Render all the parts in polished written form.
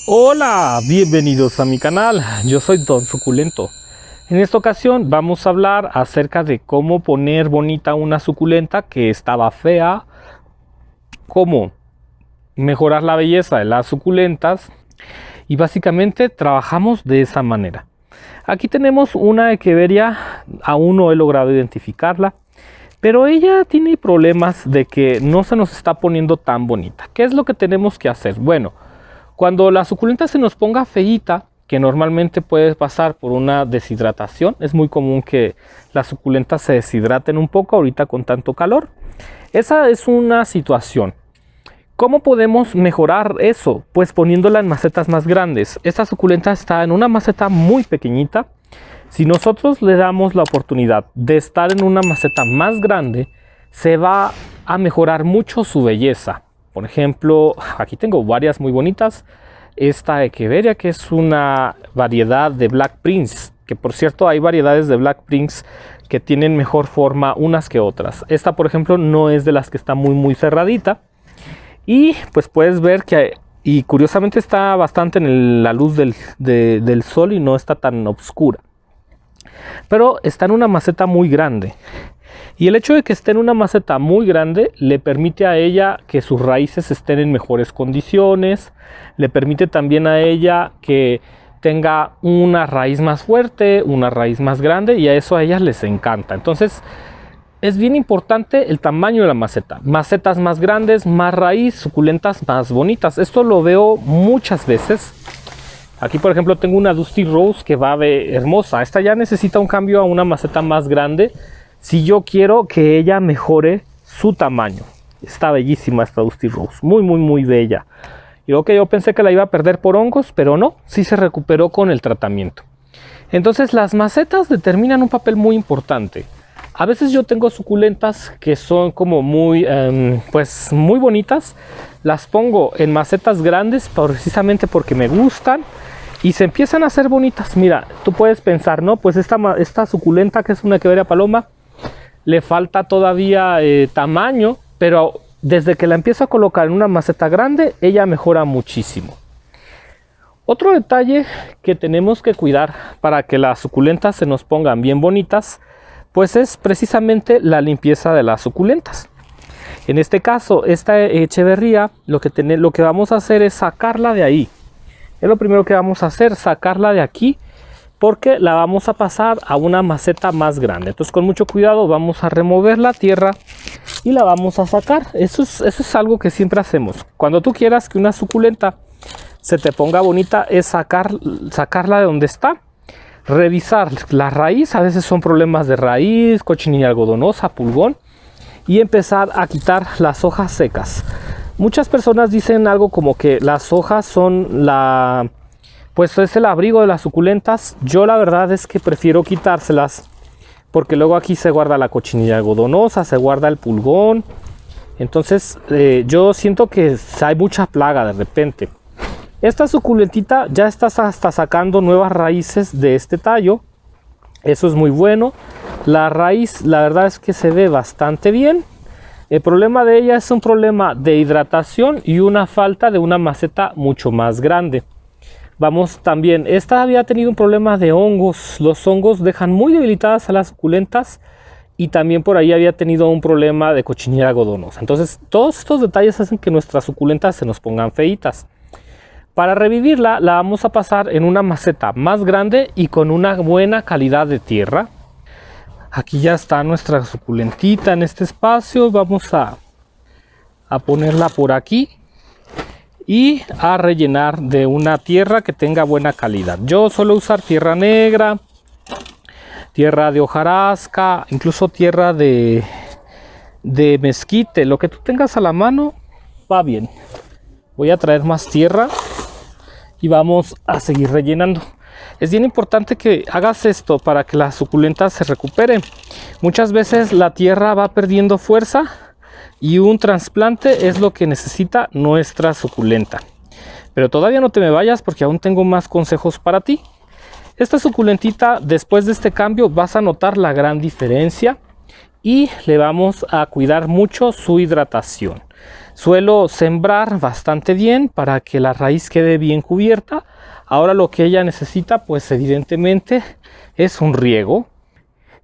Hola, bienvenidos a mi canal, yo soy Don Suculento. En esta ocasión vamos a hablar acerca de cómo poner bonita una suculenta que estaba fea, cómo mejorar la belleza de las suculentas y básicamente trabajamos de esa manera. Aquí tenemos una echeveria, aún no he logrado identificarla, pero ella tiene problemas de que no se nos está poniendo tan bonita. ¿Qué es lo que tenemos que hacer? Bueno, cuando la suculenta se nos ponga feíta, que normalmente puede pasar por una deshidratación, es muy común que las suculentas se deshidraten un poco ahorita con tanto calor. Esa es una situación. ¿Cómo podemos mejorar eso? Pues poniéndola en macetas más grandes. Esta suculenta está en una maceta muy pequeñita. Si nosotros le damos la oportunidad de estar en una maceta más grande, se va a mejorar mucho su belleza. Por ejemplo, aquí tengo varias muy bonitas. Esta echeveria, que es una variedad de Black Prince, que por cierto hay variedades de Black Prince que tienen mejor forma unas que otras. Esta, por ejemplo, no es de las que está muy cerradita. Y pues puedes ver que, y curiosamente está bastante en la luz del sol y no está tan oscura. Pero está en una maceta muy grande. Y el hecho de que esté en una maceta muy grande le permite a ella que sus raíces estén en mejores condiciones. Le permite también a ella que tenga una raíz más fuerte, una raíz más grande, y a eso a ellas les encanta. Entonces es bien importante el tamaño de la maceta. Macetas más grandes, más raíz, suculentas más bonitas. Esto lo veo muchas veces. Aquí por ejemplo tengo una Dusty Rose que va hermosa. Esta ya necesita un cambio a una maceta más grande si yo quiero que ella mejore su tamaño. Está bellísima esta Dusty Rose, muy bella. Y ok, yo pensé que la iba a perder por hongos, pero no, sí se recuperó con el tratamiento. Entonces las macetas determinan un papel muy importante. A veces yo tengo suculentas que son como muy bonitas. Las pongo en macetas grandes precisamente porque me gustan y se empiezan a hacer bonitas. Mira, tú puedes pensar, ¿no? Pues esta suculenta, que es una echeveria paloma, le falta todavía tamaño, pero desde que la empiezo a colocar en una maceta grande, ella mejora muchísimo. Otro detalle que tenemos que cuidar para que las suculentas se nos pongan bien bonitas, pues es precisamente la limpieza de las suculentas. En este caso, esta echeveria, lo que vamos a hacer es sacarla de ahí. Es lo primero que vamos a hacer, sacarla de aquí, porque la vamos a pasar a una maceta más grande. Entonces con mucho cuidado vamos a remover la tierra y la vamos a sacar. Eso es algo que siempre hacemos. Cuando tú quieras que una suculenta se te ponga bonita, es sacarla de donde está. Revisar la raíz, a veces son problemas de raíz, cochinilla algodonosa, pulgón, y empezar a quitar las hojas secas. Muchas personas dicen algo como que las hojas son pues es el abrigo de las suculentas. Yo la verdad es que prefiero quitárselas porque luego aquí se guarda la cochinilla algodonosa, se guarda el pulgón. Entonces yo siento que hay mucha plaga de repente. Esta suculentita ya está hasta sacando nuevas raíces de este tallo. Eso es muy bueno. La raíz, la verdad es que se ve bastante bien. El problema de ella es un problema de hidratación y una falta de una maceta mucho más grande. Vamos también, esta había tenido un problema de hongos. Los hongos dejan muy debilitadas a las suculentas. Y también por ahí había tenido un problema de cochinilla algodonosa. Entonces todos estos detalles hacen que nuestras suculentas se nos pongan feitas. Para revivirla la vamos a pasar en una maceta más grande y con una buena calidad de tierra. Aquí ya está nuestra suculentita en este espacio. Vamos a ponerla por aquí y a rellenar de una tierra que tenga buena calidad. Yo suelo usar tierra negra, tierra de hojarasca, incluso tierra de mezquite. Lo que tú tengas a la mano va bien. Voy a traer más tierra y vamos a seguir rellenando. Es bien importante que hagas esto para que la suculenta se recupere. Muchas veces la tierra va perdiendo fuerza y un trasplante es lo que necesita nuestra suculenta. Pero todavía no te me vayas porque aún tengo más consejos para ti. Esta suculentita, después de este cambio, vas a notar la gran diferencia y le vamos a cuidar mucho su hidratación. Suelo sembrar bastante bien para que la raíz quede bien cubierta. Ahora lo que ella necesita, pues evidentemente, es un riego.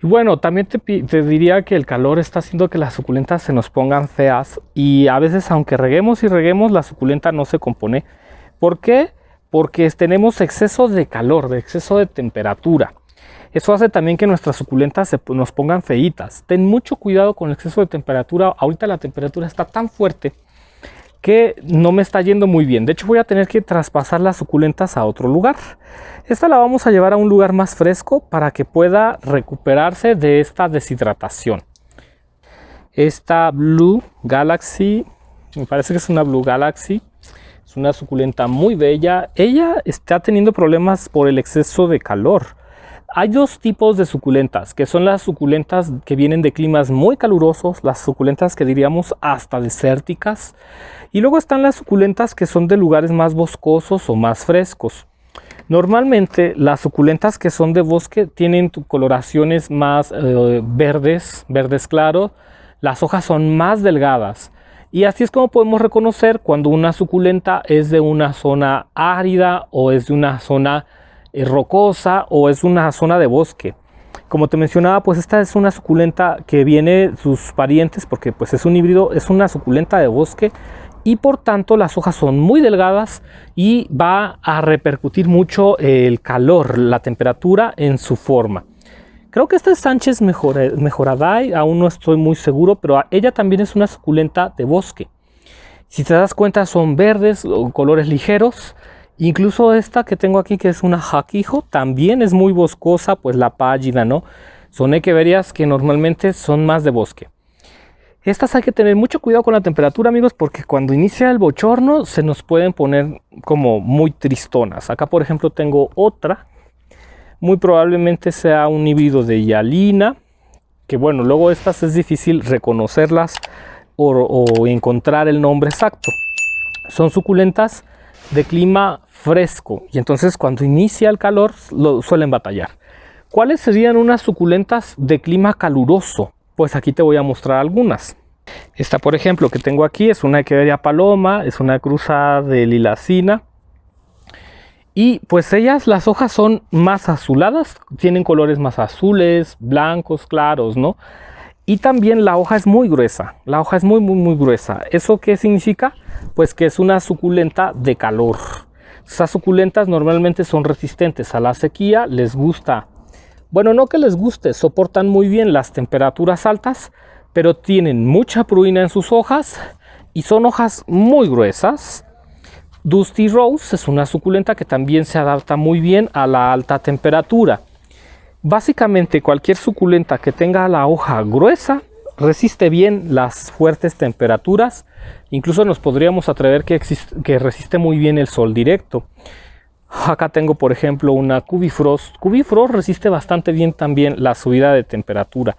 Y bueno, también te diría que el calor está haciendo que las suculentas se nos pongan feas. Y a veces, aunque reguemos y reguemos, la suculenta no se compone. ¿Por qué? Porque tenemos exceso de calor, de exceso de temperatura. Eso hace también que nuestras suculentas nos pongan feitas. Ten mucho cuidado con el exceso de temperatura. Ahorita la temperatura está tan fuerte que no me está yendo muy bien. De hecho, voy a tener que traspasar las suculentas a otro lugar. Esta la vamos a llevar a un lugar más fresco para que pueda recuperarse de esta deshidratación. Esta Blue Galaxy, me parece que es una Blue Galaxy. Es una suculenta muy bella. Ella está teniendo problemas por el exceso de calor. Hay dos tipos de suculentas, que son las suculentas que vienen de climas muy calurosos, las suculentas que diríamos hasta desérticas, y luego están las suculentas que son de lugares más boscosos o más frescos. Normalmente las suculentas que son de bosque tienen coloraciones más verdes claros, las hojas son más delgadas, y así es como podemos reconocer cuando una suculenta es de una zona árida o es de una zona rocosa o es una zona de bosque. Como te mencionaba, pues esta es una suculenta que viene sus parientes, porque pues es un híbrido, es una suculenta de bosque y por tanto las hojas son muy delgadas y va a repercutir mucho el calor, la temperatura en su forma. Creo que esta es Sánchez Mejoraday, aún no estoy muy seguro, pero ella también es una suculenta de bosque. Si te das cuenta, son verdes o colores ligeros. Incluso esta que tengo aquí, que es una Hakijo, también es muy boscosa, pues la página, ¿no? Son echeverias que normalmente son más de bosque. Estas hay que tener mucho cuidado con la temperatura, amigos, porque cuando inicia el bochorno se nos pueden poner como muy tristonas. Acá, por ejemplo, tengo otra. Muy probablemente sea un híbrido de Hialina, que bueno, luego estas es difícil reconocerlas o encontrar el nombre exacto. Son suculentas de clima fresco y entonces cuando inicia el calor lo suelen batallar. ¿Cuáles serían unas suculentas de clima caluroso? Pues aquí te voy a mostrar algunas. Esta, por ejemplo, que tengo aquí es una Echeveria paloma, es una cruzada de lilacina y pues ellas, las hojas son más azuladas, tienen colores más azules, blancos, claros, ¿no? Y también la hoja es muy gruesa, la hoja es muy gruesa. ¿Eso qué significa? Pues que es una suculenta de calor. Esas suculentas normalmente son resistentes a la sequía, les gusta, bueno, no que les guste, soportan muy bien las temperaturas altas, pero tienen mucha pruina en sus hojas y son hojas muy gruesas. Dusty Rose es una suculenta que también se adapta muy bien a la alta temperatura. Básicamente cualquier suculenta que tenga la hoja gruesa resiste bien las fuertes temperaturas. Incluso nos podríamos atrever que resiste muy bien el sol directo. Acá tengo, por ejemplo, una Cubifrost. Cubifrost resiste bastante bien también la subida de temperatura.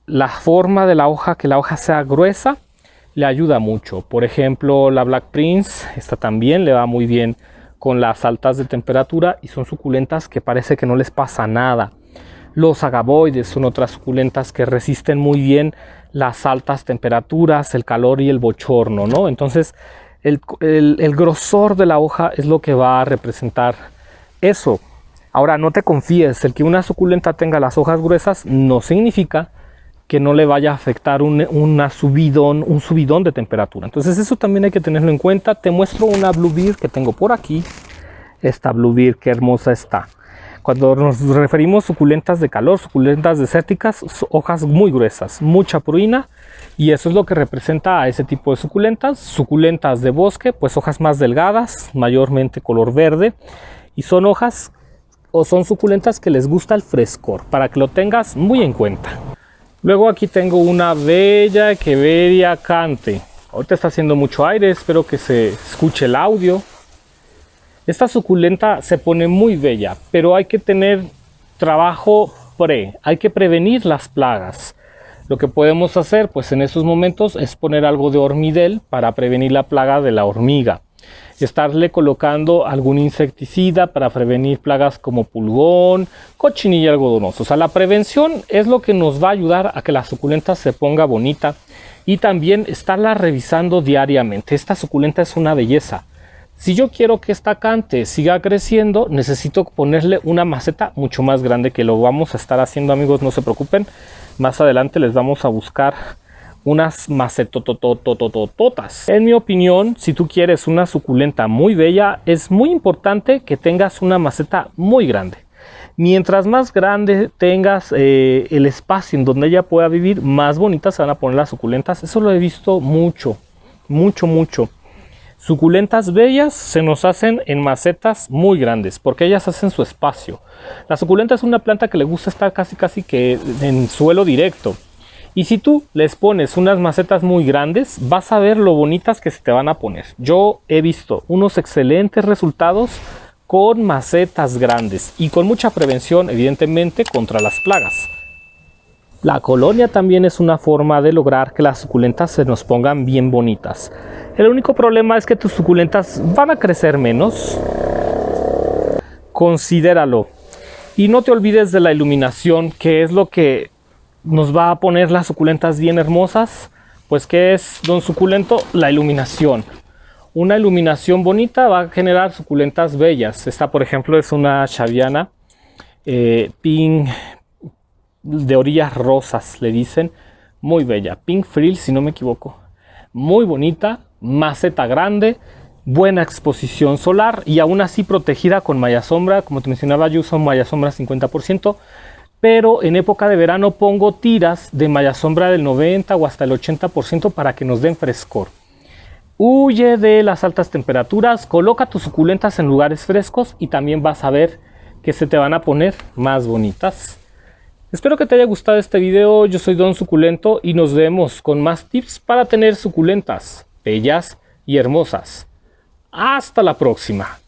La forma de la hoja, que la hoja sea gruesa, le ayuda mucho. Por ejemplo, la Black Prince, esta también le va muy bien con las altas de temperatura y son suculentas que parece que no les pasa nada. Los agavoides son otras suculentas que resisten muy bien las altas temperaturas, el calor y el bochorno, ¿no? Entonces el grosor de la hoja es lo que va a representar eso. Ahora, no te confíes, el que una suculenta tenga las hojas gruesas no significa que no le vaya a afectar un subidón de temperatura. Entonces eso también hay que tenerlo en cuenta. Te muestro una Bluebeard que tengo por aquí. Esta Bluebeard, qué hermosa está. Cuando nos referimos suculentas de calor, suculentas desérticas, hojas muy gruesas, mucha pruina, y eso es lo que representa a ese tipo de suculentas. Suculentas de bosque, pues hojas más delgadas, mayormente color verde, y son hojas o son suculentas que les gusta el frescor, para que lo tengas muy en cuenta. Luego aquí tengo una bella Echeveria Cante. Ahorita está haciendo mucho aire, espero que se escuche el audio. Esta suculenta se pone muy bella, pero hay que tener trabajo hay que prevenir las plagas. Lo que podemos hacer pues en estos momentos es poner algo de hormidel para prevenir la plaga de la hormiga. Estarle colocando algún insecticida para prevenir plagas como pulgón, cochinilla algodonosa. O sea, la prevención es lo que nos va a ayudar a que la suculenta se ponga bonita y también estarla revisando diariamente. Esta suculenta es una belleza. Si yo quiero que esta cante siga creciendo, necesito ponerle una maceta mucho más grande, que lo vamos a estar haciendo, amigos, no se preocupen. Más adelante les vamos a buscar unas macetotototototas. En mi opinión, si tú quieres una suculenta muy bella, es muy importante que tengas una maceta muy grande. Mientras más grande tengas el espacio en donde ella pueda vivir, más bonitas se van a poner las suculentas. Eso lo he visto mucho. Suculentas bellas se nos hacen en macetas muy grandes porque ellas hacen su espacio. La suculenta es una planta que le gusta estar casi que en suelo directo. Y si tú les pones unas macetas muy grandes, vas a ver lo bonitas que se te van a poner. Yo he visto unos excelentes resultados con macetas grandes y con mucha prevención, evidentemente, contra las plagas. La colonia también es una forma de lograr que las suculentas se nos pongan bien bonitas. El único problema es que tus suculentas van a crecer menos. Considéralo. Y no te olvides de la iluminación, que es lo que nos va a poner las suculentas bien hermosas. Pues, ¿qué es, don suculento? La iluminación. Una iluminación bonita va a generar suculentas bellas. Esta, por ejemplo, es una chaviana pink, de orillas rosas, le dicen. Muy bella. Pink frill, si no me equivoco. Muy bonita. Maceta grande. Buena exposición solar. Y aún así protegida con malla sombra. Como te mencionaba, yo uso malla sombra 50%. Pero en época de verano pongo tiras de malla sombra del 90 o hasta el 80% para que nos den frescor. Huye de las altas temperaturas, coloca tus suculentas en lugares frescos y también vas a ver que se te van a poner más bonitas. Espero que te haya gustado este video. Yo soy Don Suculento y nos vemos con más tips para tener suculentas bellas y hermosas. Hasta la próxima.